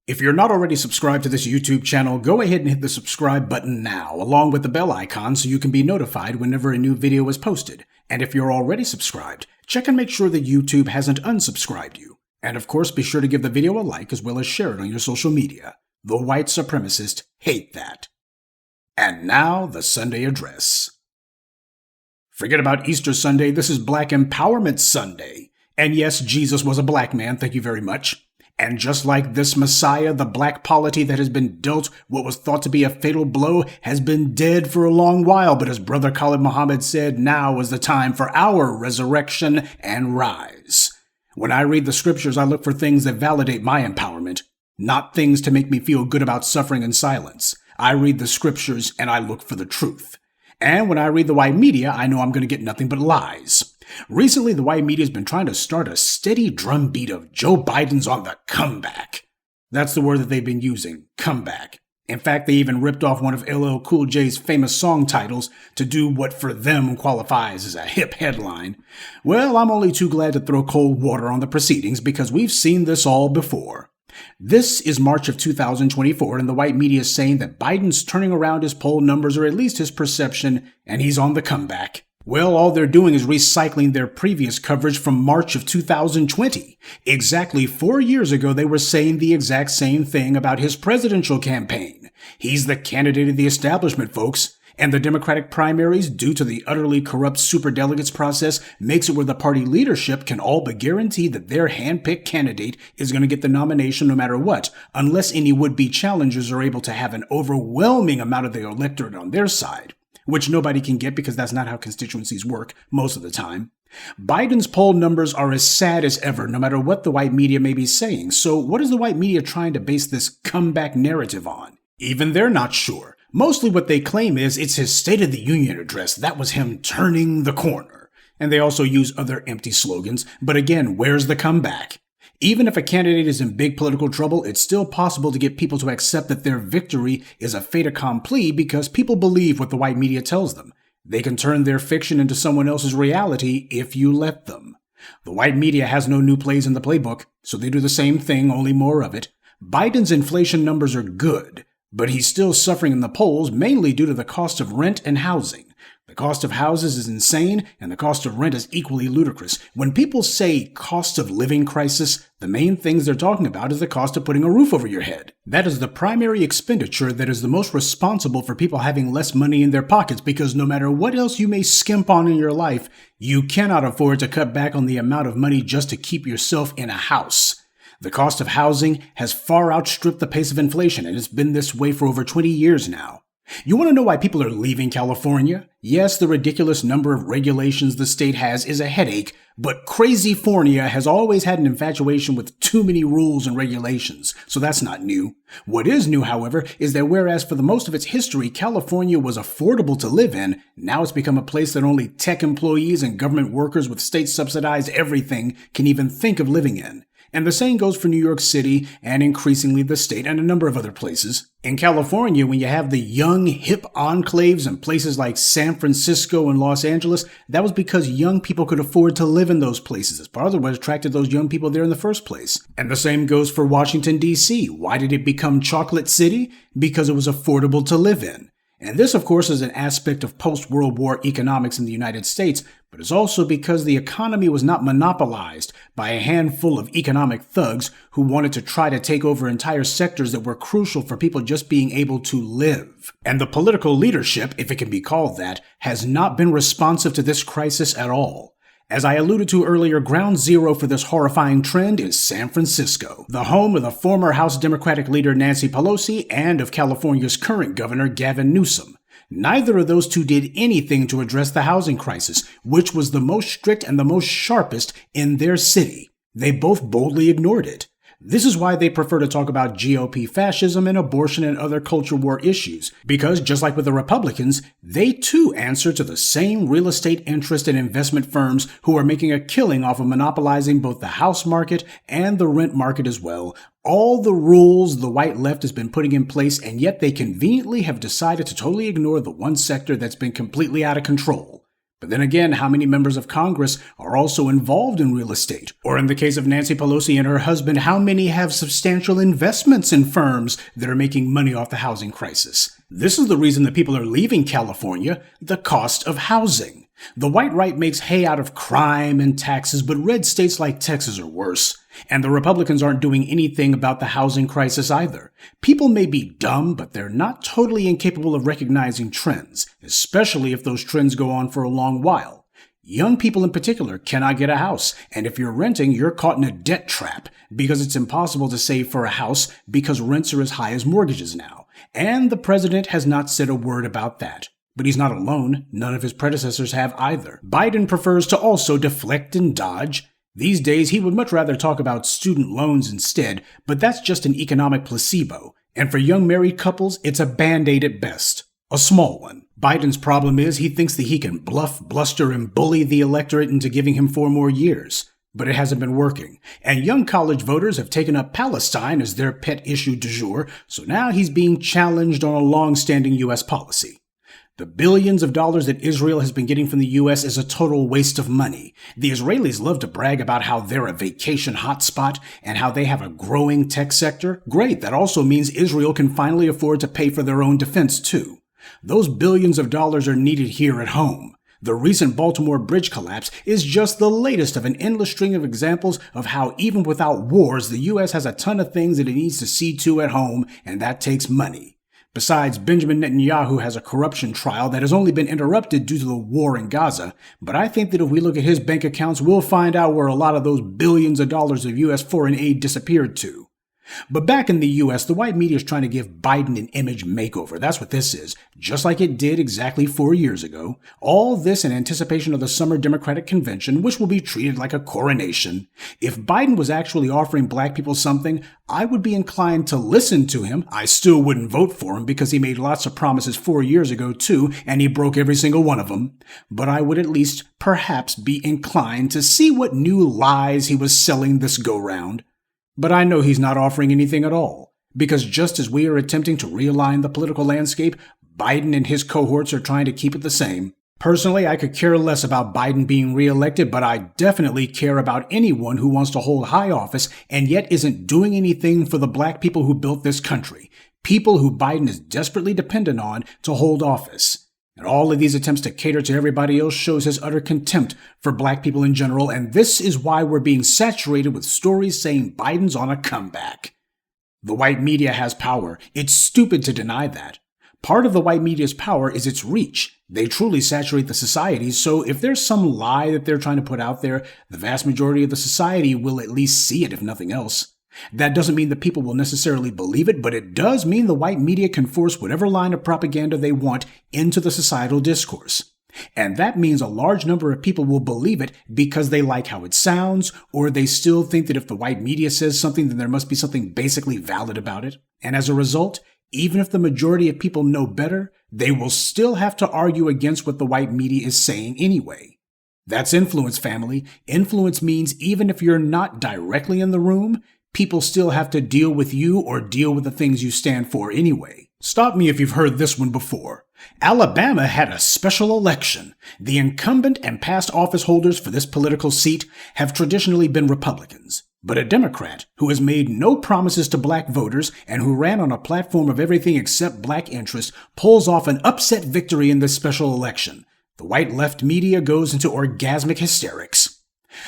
If you're not already subscribed to this YouTube channel, go ahead and hit the subscribe button now, along with the bell icon so you can be notified whenever a new video is posted. And if you're already subscribed, check and make sure that YouTube hasn't unsubscribed you. And of course, be sure to give the video a like as well as share it on your social media. The white supremacists hate that. And now, the Sunday address. Forget about Easter Sunday, this is Black Empowerment Sunday. And yes, Jesus was a black man, thank you very much. And just like this Messiah, the black polity that has been dealt what was thought to be a fatal blow has been dead for a long while. But as Brother Khalid Muhammad said, now is the time for our resurrection and rise. When I read the scriptures, I look for things that validate my empowerment, not things to make me feel good about suffering in silence. I read the scriptures and I look for the truth. And when I read the white media, I know I'm going to get nothing but lies. Recently, the white media has been trying to start a steady drumbeat of Joe Biden's on the comeback. That's the word that they've been using, comeback. In fact, they even ripped off one of LL Cool J's famous song titles to do what for them qualifies as a hip headline. Well, I'm only too glad to throw cold water on the proceedings because we've seen this all before. This is March of 2024, and the white media is saying that Biden's turning around his poll numbers, or at least his perception, and he's on the comeback. Well, all they're doing is recycling their previous coverage from March of 2020. Exactly 4 years ago, they were saying the exact same thing about his presidential campaign. He's the candidate of the establishment, folks. And the Democratic primaries, due to the utterly corrupt superdelegates process, makes it where the party leadership can all but guarantee that their hand-picked candidate is going to get the nomination no matter what, unless any would-be challengers are able to have an overwhelming amount of the electorate on their side, which nobody can get because that's not how constituencies work most of the time. Biden's poll numbers are as sad as ever, no matter what the white media may be saying. So what is the white media trying to base this comeback narrative on? Even they're not sure. Mostly what they claim is it's his State of the Union address. That was him turning the corner. And they also use other empty slogans. But again, where's the comeback? Even if a candidate is in big political trouble, it's still possible to get people to accept that their victory is a fait accompli because people believe what the white media tells them. They can turn their fiction into someone else's reality if you let them. The white media has no new plays in the playbook, so they do the same thing, only more of it. Biden's inflation numbers are good, but he's still suffering in the polls mainly due to the cost of rent and housing. The cost of houses is insane, and the cost of rent is equally ludicrous. When people say cost of living crisis, the main things they're talking about is the cost of putting a roof over your head. That is the primary expenditure that is the most responsible for people having less money in their pockets, because no matter what else you may skimp on in your life, you cannot afford to cut back on the amount of money just to keep yourself in a house. The cost of housing has far outstripped the pace of inflation, and it's been this way for over 20 years now. You want to know why people are leaving California? Yes, the ridiculous number of regulations the state has is a headache, but Crazyfornia has always had an infatuation with too many rules and regulations, so that's not new. What is new, however, is that whereas for the most of its history, California was affordable to live in, now it's become a place that only tech employees and government workers with state-subsidized everything can even think of living in. And the same goes for New York City and increasingly the state and a number of other places. In California, when you have the young, hip enclaves in places like San Francisco and Los Angeles, that was because young people could afford to live in those places. It's part of what attracted those young people there in the first place. And the same goes for Washington, D.C. Why did it become Chocolate City? Because it was affordable to live in. And this, of course, is an aspect of post-World War economics in the United States, but it's also because the economy was not monopolized by a handful of economic thugs who wanted to try to take over entire sectors that were crucial for people just being able to live. And the political leadership, if it can be called that, has not been responsive to this crisis at all. As I alluded to earlier, ground zero for this horrifying trend is San Francisco, the home of the former House Democratic leader Nancy Pelosi and of California's current governor Gavin Newsom. Neither of those two did anything to address the housing crisis, which was the most strict and the most sharpest in their city. They both boldly ignored it. This is why they prefer to talk about GOP fascism and abortion and other culture war issues, because just like with the Republicans, they too answer to the same real estate interest and investment firms who are making a killing off of monopolizing both the house market and the rent market as well. All the rules the white left has been putting in place, and yet they conveniently have decided to totally ignore the one sector that's been completely out of control: But then again, how many members of Congress are also involved in real estate? Or in the case of Nancy Pelosi and her husband, how many have substantial investments in firms that are making money off the housing crisis? This is the reason that people are leaving California, the cost of housing. The white right makes hay out of crime and taxes, but red states like Texas are worse. And the Republicans aren't doing anything about the housing crisis either. People may be dumb, but they're not totally incapable of recognizing trends, especially if those trends go on for a long while. Young people in particular cannot get a house, and if you're renting, you're caught in a debt trap because it's impossible to save for a house because rents are as high as mortgages now. And the president has not said a word about that. But he's not alone. None of his predecessors have either. Biden prefers to also deflect and dodge. These days, he would much rather talk about student loans instead, but that's just an economic placebo. And for young married couples, it's a band-aid at best. A small one. Biden's problem is he thinks that he can bluff, bluster, and bully the electorate into giving him 4 more years. But it hasn't been working. And young college voters have taken up Palestine as their pet issue du jour, so now he's being challenged on a long-standing U.S. policy. The billions of dollars that Israel has been getting from the U.S. is a total waste of money. The Israelis love to brag about how they're a vacation hotspot and how they have a growing tech sector. Great, that also means Israel can finally afford to pay for their own defense too. Those billions of dollars are needed here at home. The recent Baltimore bridge collapse is just the latest of an endless string of examples of how even without wars, the U.S. has a ton of things that it needs to see to at home, and that takes money. Besides, Benjamin Netanyahu has a corruption trial that has only been interrupted due to the war in Gaza, but I think that if we look at his bank accounts, we'll find out where a lot of those billions of dollars of U.S. foreign aid disappeared to. But back in the U.S., the white media is trying to give Biden an image makeover. That's what this is, just like it did exactly 4 years ago. All this in anticipation of the summer Democratic Convention, which will be treated like a coronation. If Biden was actually offering black people something, I would be inclined to listen to him. I still wouldn't vote for him because he made lots of promises 4 years ago too, and he broke every single one of them. But I would at least perhaps be inclined to see what new lies he was selling this go-round. But I know he's not offering anything at all, because just as we are attempting to realign the political landscape, Biden and his cohorts are trying to keep it the same. Personally, I could care less about Biden being reelected, but I definitely care about anyone who wants to hold high office and yet isn't doing anything for the black people who built this country, people who Biden is desperately dependent on to hold office. And all of these attempts to cater to everybody else shows his utter contempt for black people in general, and this is why we're being saturated with stories saying Biden's on a comeback. The white media has power. It's stupid to deny that. Part of the white media's power is its reach. They truly saturate the society, so if there's some lie that they're trying to put out there, the vast majority of the society will at least see it, if nothing else. That doesn't mean that people will necessarily believe it, but it does mean the white media can force whatever line of propaganda they want into the societal discourse. And that means a large number of people will believe it because they like how it sounds, or they still think that if the white media says something, then there must be something basically valid about it. And as a result, even if the majority of people know better, they will still have to argue against what the white media is saying anyway. That's influence, family. Influence means even if you're not directly in the room, people still have to deal with you or deal with the things you stand for anyway. Stop me if you've heard this one before. Alabama had a special election. The incumbent and past office holders for this political seat have traditionally been Republicans. But a Democrat who has made no promises to black voters and who ran on a platform of everything except black interest pulls off an upset victory in this special election. The white left media goes into orgasmic hysterics.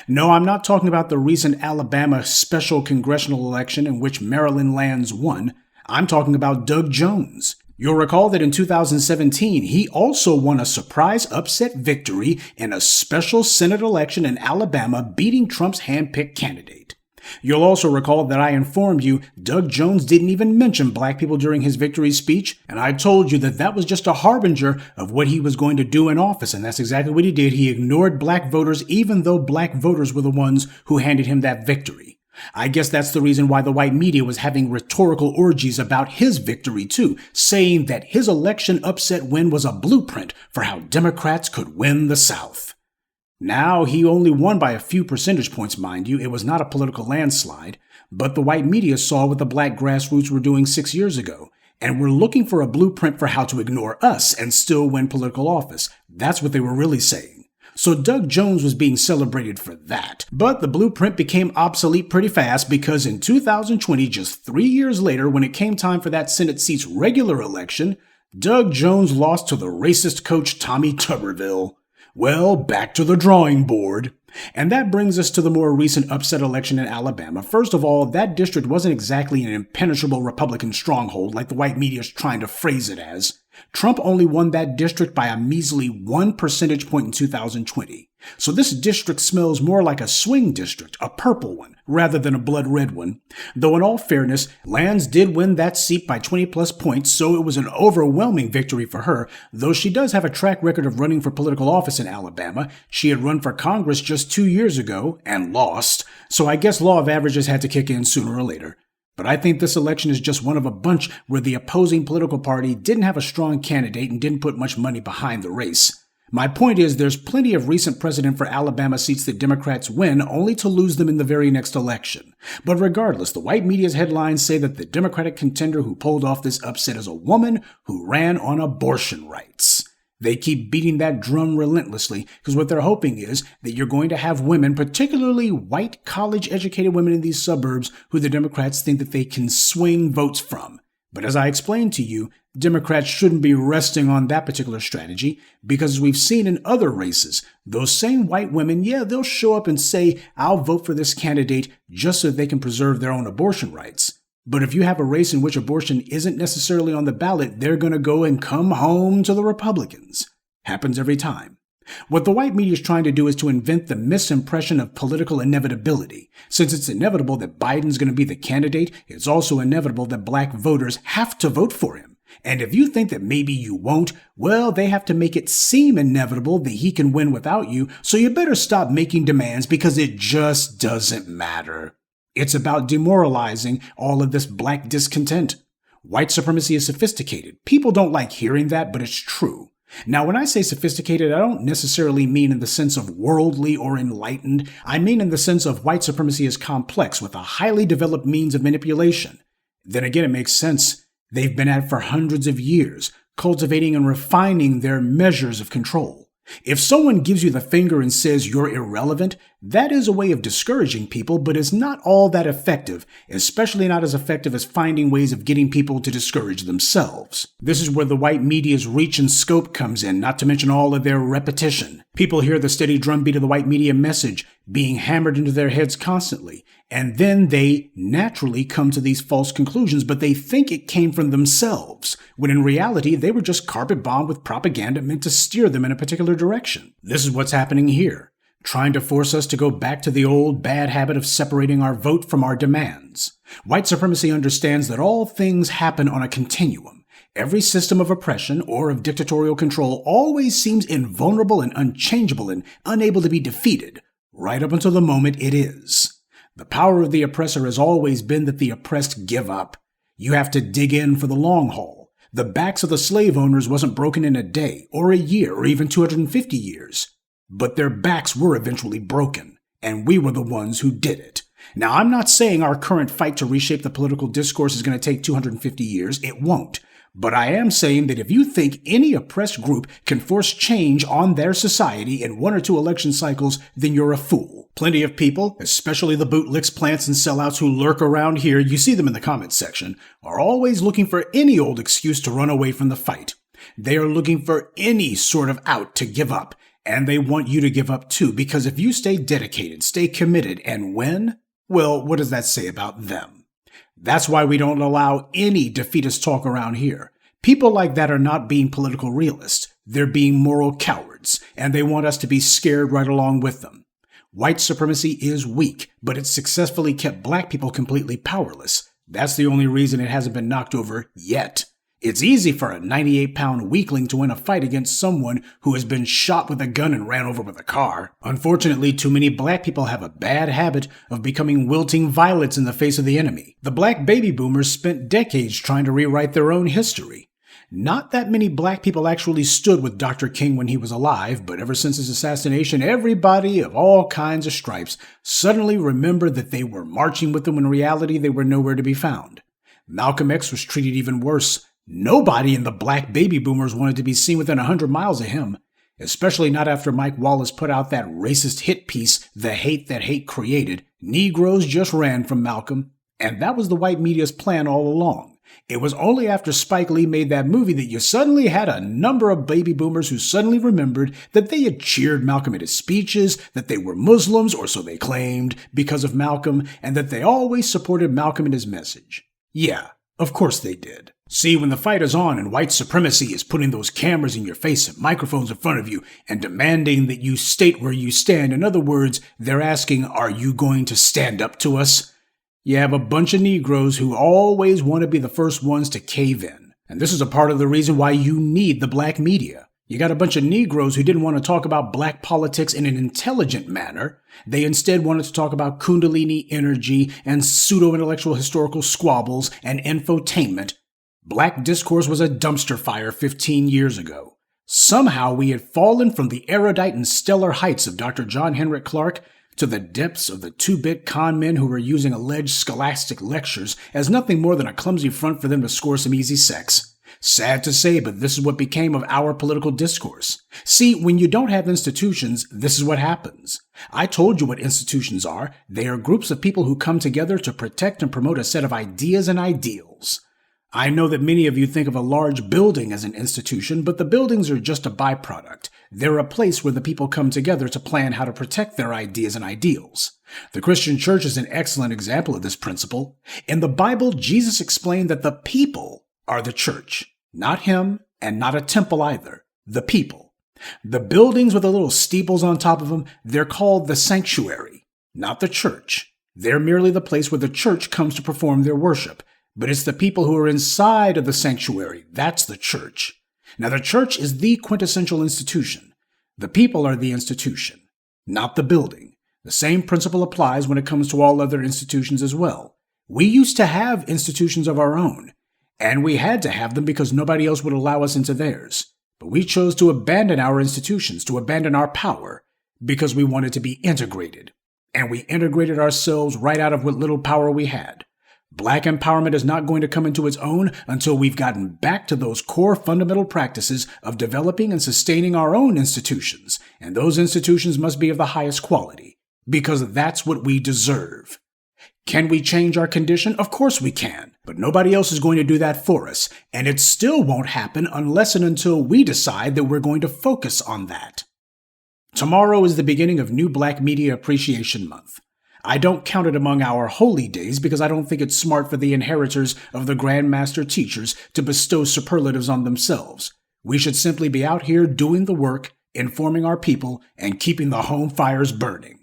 No, I'm not talking about the recent Alabama special congressional election in which Maryland lands won. I'm talking about Doug Jones. You'll recall that in 2017, he also won a surprise upset victory in a special Senate election in Alabama, beating Trump's hand-picked candidate. You'll also recall that I informed you Doug Jones didn't even mention black people during his victory speech, and I told you that that was just a harbinger of what he was going to do in office, and that's exactly what he did. He ignored black voters, even though black voters were the ones who handed him that victory. I guess that's the reason why the white media was having rhetorical orgies about his victory too, saying that his election upset win was a blueprint for how Democrats could win the South. Now, he only won by a few percentage points, mind you. It was not a political landslide, but the white media saw what the black grassroots were doing 6 years ago, and were looking for a blueprint for how to ignore us and still win political office. That's what they were really saying. So Doug Jones was being celebrated for that. But the blueprint became obsolete pretty fast because in 2020, just 3 years later, when it came time for that Senate seat's regular election, Doug Jones lost to the racist coach Tommy Tuberville. Well, back to the drawing board. And that brings us to the more recent upset election in Alabama. First of all, that district wasn't exactly an impenetrable Republican stronghold like the white media is trying to phrase it as. Trump only won that district by a measly 1 percentage point in 2020. So this district smells more like a swing district, a purple one, rather than a blood red one. Though in all fairness, Lands did win that seat by 20 plus points, so it was an overwhelming victory for her, though she does have a track record of running for political office in Alabama. She had run for Congress just 2 years ago and lost, so I guess law of averages had to kick in sooner or later. But I think this election is just one of a bunch where the opposing political party didn't have a strong candidate and didn't put much money behind the race. My point is there's plenty of recent precedent for Alabama seats that Democrats win only to lose them in the very next election. But regardless, the white media's headlines say that the Democratic contender who pulled off this upset is a woman who ran on abortion rights. They keep beating that drum relentlessly because what they're hoping is that you're going to have women, particularly white college-educated women in these suburbs, who the Democrats think that they can swing votes from. But as I explained to you, Democrats shouldn't be resting on that particular strategy because as we've seen in other races, those same white women, they'll show up and say, I'll vote for this candidate just so they can preserve their own abortion rights. But if you have a race in which abortion isn't necessarily on the ballot, they're going to go and come home to the Republicans. Happens every time. What the white media is trying to do is to invent the misimpression of political inevitability. Since it's inevitable that Biden's going to be the candidate, it's also inevitable that black voters have to vote for him. And if you think that maybe you won't, well, they have to make it seem inevitable that he can win without you, so you better stop making demands because it just doesn't matter. It's about demoralizing all of this black discontent. White supremacy is sophisticated. People don't like hearing that, but it's true. Now, when I say sophisticated, I don't necessarily mean in the sense of worldly or enlightened. I mean in the sense of white supremacy is complex with a highly developed means of manipulation. Then again, it makes sense. They've been at it for hundreds of years, cultivating and refining their measures of control. If someone gives you the finger and says you're irrelevant, that is a way of discouraging people, but it's not all that effective, especially not as effective as finding ways of getting people to discourage themselves. This is where the white media's reach and scope comes in, not to mention all of their repetition. People hear the steady drumbeat of the white media message being hammered into their heads constantly, and then they naturally come to these false conclusions, but they think it came from themselves, when in reality they were just carpet bombed with propaganda meant to steer them in a particular direction. This is what's happening here, trying to force us to go back to the old bad habit of separating our vote from our demands. White supremacy understands that all things happen on a continuum. Every system of oppression or of dictatorial control always seems invulnerable and unchangeable and unable to be defeated, right up until the moment it is. The power of the oppressor has always been that the oppressed give up. You have to dig in for the long haul. The backs of the slave owners wasn't broken in a day, or a year, or even 250 years. But their backs were eventually broken, and we were the ones who did it. Now, I'm not saying our current fight to reshape the political discourse is going to take 250 years. It won't. But I am saying that if you think any oppressed group can force change on their society in 1 or 2 election cycles, then you're a fool. Plenty of people, especially the bootlicks, plants, and sellouts who lurk around here, you see them in the comments section, are always looking for any old excuse to run away from the fight. They are looking for any sort of out to give up, and they want you to give up too, because if you stay dedicated, stay committed, and win, well, what does that say about them? That's why we don't allow any defeatist talk around here. People like that are not being political realists. They're being moral cowards, and they want us to be scared right along with them. White supremacy is weak, but it's successfully kept black people completely powerless. That's the only reason it hasn't been knocked over yet. It's easy for a 98-pound weakling to win a fight against someone who has been shot with a gun and ran over with a car. Unfortunately, too many black people have a bad habit of becoming wilting violets in the face of the enemy. The black baby boomers spent decades trying to rewrite their own history. Not that many black people actually stood with Dr. King when he was alive, but ever since his assassination, everybody of all kinds of stripes suddenly remembered that they were marching with him when in reality they were nowhere to be found. Malcolm X was treated even worse. Nobody in the black baby boomers wanted to be seen within 100 miles of him. especially not after Mike Wallace put out that racist hit piece, The Hate That Hate Created. Negroes just ran from Malcolm, and that was the white media's plan all along. It was only after Spike Lee made that movie that you suddenly had a number of baby boomers who suddenly remembered that they had cheered Malcolm at his speeches, that they were Muslims, or so they claimed, because of Malcolm, and that they always supported Malcolm and his message. Yeah, of course they did. See, when the fight is on and white supremacy is putting those cameras in your face and microphones in front of you and demanding that you state where you stand, in other words, they're asking, are you going to stand up to us? You have a bunch of Negroes who always want to be the first ones to cave in. And this is a part of the reason why you need the black media. You got a bunch of Negroes who didn't want to talk about black politics in an intelligent manner. They instead wanted to talk about Kundalini energy and pseudo-intellectual historical squabbles and infotainment. Black discourse was a dumpster fire 15 years ago. Somehow we had fallen from the erudite and stellar heights of Dr. John Henrik Clarke to the depths of the two-bit con men who were using alleged scholastic lectures as nothing more than a clumsy front for them to score some easy sex. Sad to say, but this is what became of our political discourse. See, when you don't have institutions, this is what happens. I told you what institutions are. They are groups of people who come together to protect and promote a set of ideas and ideals. I know that many of you think of a large building as an institution, but the buildings are just a byproduct. They're a place where the people come together to plan how to protect their ideas and ideals. The Christian church is an excellent example of this principle. In the Bible, Jesus explained that the people are the church. Not him, and not a temple either. The people. The buildings with the little steeples on top of them, they're called the sanctuary, not the church. They're merely the place where the church comes to perform their worship. But it's the people who are inside of the sanctuary. That's the church. Now, the church is the quintessential institution. The people are the institution, not the building. The same principle applies when it comes to all other institutions as well. We used to have institutions of our own, and we had to have them because nobody else would allow us into theirs. But we chose to abandon our institutions, to abandon our power, because we wanted to be integrated. And we integrated ourselves right out of what little power we had. Black empowerment is not going to come into its own until we've gotten back to those core fundamental practices of developing and sustaining our own institutions, and those institutions must be of the highest quality, because that's what we deserve. Can we change our condition? Of course we can, but nobody else is going to do that for us, and it still won't happen unless and until we decide that we're going to focus on that. Tomorrow is the beginning of New Black Media Appreciation Month. I don't count it among our holy days because I don't think it's smart for the inheritors of the Grandmaster teachers to bestow superlatives on themselves. We should simply be out here doing the work, informing our people, and keeping the home fires burning.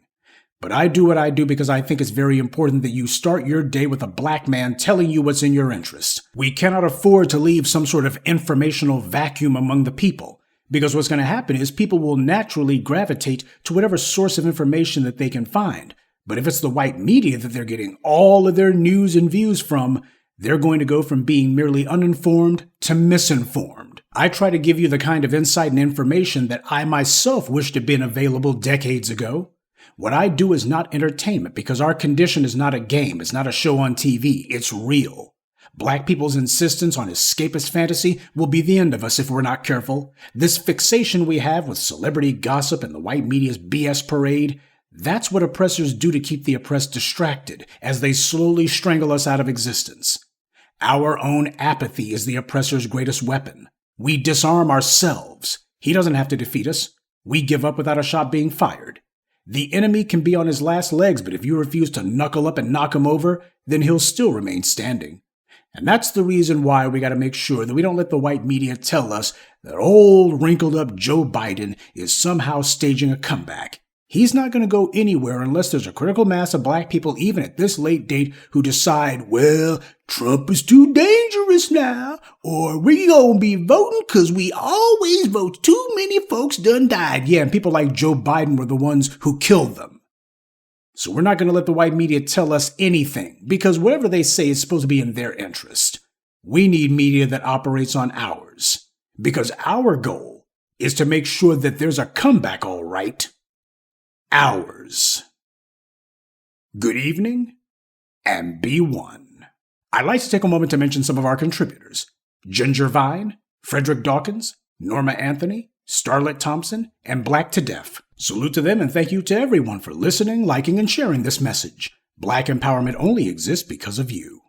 But I do what I do because I think it's very important that you start your day with a black man telling you what's in your interest. We cannot afford to leave some sort of informational vacuum among the people, because what's going to happen is people will naturally gravitate to whatever source of information that they can find. But if it's the white media that they're getting all of their news and views from, they're going to go from being merely uninformed to misinformed. I try to give you the kind of insight and information that I myself wished had been available decades ago. What I do is not entertainment because our condition is not a game, it's not a show on TV, it's real. Black people's insistence on escapist fantasy will be the end of us if we're not careful. This fixation we have with celebrity gossip and the white media's BS parade, that's what oppressors do to keep the oppressed distracted as they slowly strangle us out of existence. Our own apathy is the oppressor's greatest weapon. We disarm ourselves. He doesn't have to defeat us. We give up without a shot being fired. The enemy can be on his last legs, but if you refuse to knuckle up and knock him over, then he'll still remain standing. And that's the reason why we got to make sure that we don't let the white media tell us that old wrinkled up Joe Biden is somehow staging a comeback. He's not going to go anywhere unless there's a critical mass of black people, even at this late date, who decide, well, Trump is too dangerous now, or we gonna be voting because we always vote. Too many folks done died. Yeah, and people like Joe Biden were the ones who killed them. So we're not going to let the white media tell us anything, because whatever they say is supposed to be in their interest. We need media that operates on ours, because our goal is to make sure that there's a comeback, all right. Ours. Good evening, and be one. I'd like to take a moment to mention some of our contributors. Ginger Vine, Frederick Dawkins, Norma Anthony, Starlet Thompson, and Black to Deaf. Salute to them and thank you to everyone for listening, liking, and sharing this message. Black empowerment only exists because of you.